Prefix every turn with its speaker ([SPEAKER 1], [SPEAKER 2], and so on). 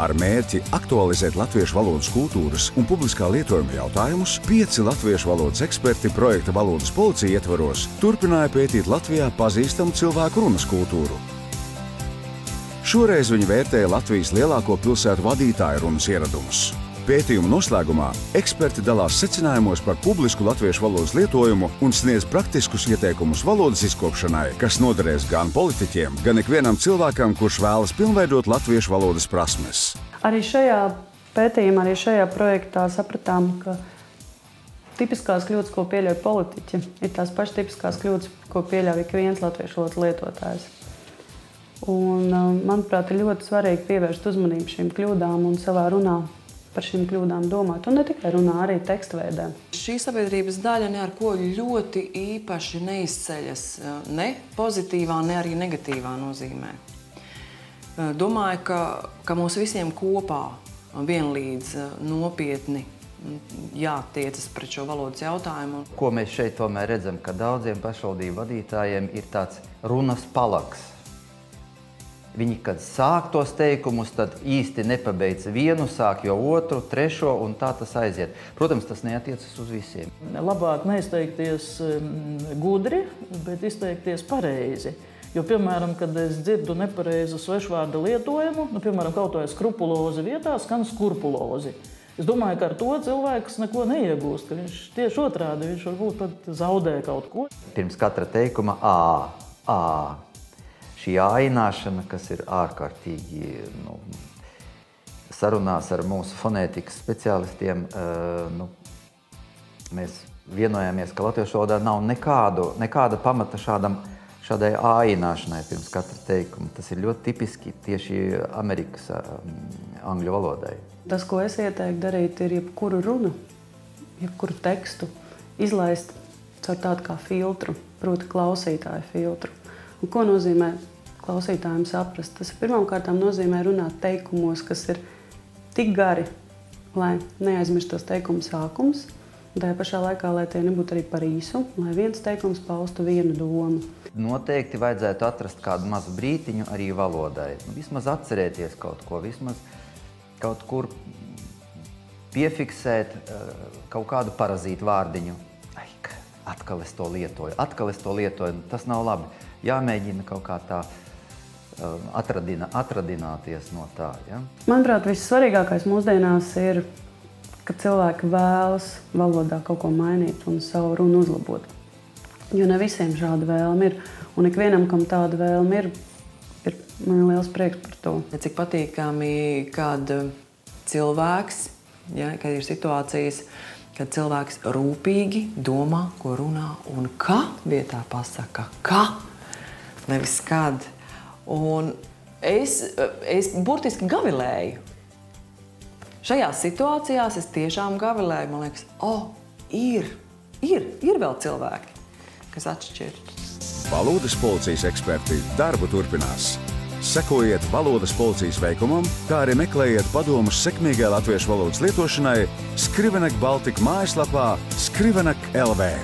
[SPEAKER 1] Ar mērķi aktualizēt latviešu valodas kultūras un publiskā lietojuma jautājumus, 5 latviešu valodas eksperti projekta Valodas policija ietvaros turpināja pētīt Latvijā pazīstamu cilvēku runas kultūru. Šoreiz viņi vērtēja Latvijas lielāko pilsētu vadītāju runas ieradumus. Pētījuma noslēgumā eksperti dalās secinājumos par publisku latviešu valodas lietojumu un sniedz praktiskus ieteikumus valodas izkopšanai, kas noderēs gan politiķiem, gan ikvienam cilvēkam, kurš vēlas pilnveidot latviešu valodas prasmes.
[SPEAKER 2] Arī šajā pētījumā, arī šajā projektā sapratām, ka tipiskās kļūdas, ko pieļauj politiķi, ir tās pašas tipiskās kļūdas, ko pieļauj ik viens latviešu valodas lietotājs. Un, manuprāt, ir ļoti svarīgi pievērst uzmanību šīm kļūdām un savā runā par šīm kļūdām domāt, un ne tikai runā, arī tekstveidā.
[SPEAKER 3] Šī sabiedrības daļa ne ar ko ļoti īpaši neizceļas ne pozitīvā, ne arī negatīvā nozīmē. Domāju, ka mums visiem kopā vienlīdz nopietni jātiecas pret šo valodas jautājumu.
[SPEAKER 4] Ko mēs šeit tomēr redzam, ka daudziem pašvaldību vadītājiem ir tāds runas palaks. Viņi, kad sāk tos teikumus, tad īsti nepabeidz vienu, sāk jau otru, trešo, un tā tas aiziet. Protams, tas neatiecas uz visiem.
[SPEAKER 5] Labāk neizteikties gudri, bet izteikties pareizi. Jo, piemēram, kad es dzirdu nepareizu svešvārda lietojumu, piemēram, kaut vai skrupulozi vietā skan skurpulozi. Es domāju, ka ar to cilvēks neko neiegūst, ka viņš tieši otrādi, viņš varbūt pat zaudē kaut ko.
[SPEAKER 4] Pirms katra teikuma ā. Šī āināšana, kas ir ārkārtīgi sarunās ar mūsu fonētikas speciālistiem, mēs vienojāmies, ka latviešu valodā nav nekāda pamata šādai āināšanai pirms katra teikuma. Tas ir ļoti tipiski tieši Amerikas angļu valodai.
[SPEAKER 2] Tas, ko es ieteiktu darīt, ir jebkuru runu, jebkuru tekstu izlaist caur tādu kā filtru, proti klausītāju filtru. Un ko nozīmē klausītājiem saprast? Tas pirmkārt nozīmē runāt teikumos, kas ir tik gari, lai neaizmirstos teikuma sākums, un tajā pašā laikā, lai tie nebūtu arī par īsu, lai viens teikums paustu vienu domu.
[SPEAKER 4] Noteikti vajadzētu atrast kādu mazu brītiņu arī valodai. Vismaz atcerēties kaut ko, vismaz kaut kur piefiksēt kaut kādu parazītu vārdiņu. Atkal es to lietoju, tas nav labi. Jāmēģina kaut kā tā atradināties no tā. Ja?
[SPEAKER 2] Manuprāt, vissvarīgākais mūsdienās ir, ka cilvēki vēlas valodā kaut ko mainīt un savu runu uzlabot. Jo ne visiem šāda vēlme ir, un ikvienam, kam tāda vēlme ir man liels prieks par to.
[SPEAKER 3] Cik patīkami, kad cilvēks, kad ir situācijas, kad cilvēks rūpīgi domā, ko runā, un kā vietā pasaka, kā. Nevis kad. Un es burtiski gavilēju. Šajās situācijās es tiešām gavilēju. Man liekas, ir vēl cilvēki, kas atšķir.
[SPEAKER 1] Valodas policijas eksperti darbu turpinās. Sekojiet Valodas policijas veikumam, kā arī meklējiet padomus sekmīgai latviešu valodas lietošanai Skrivenek Baltika mājaslapā Skrivenek LV.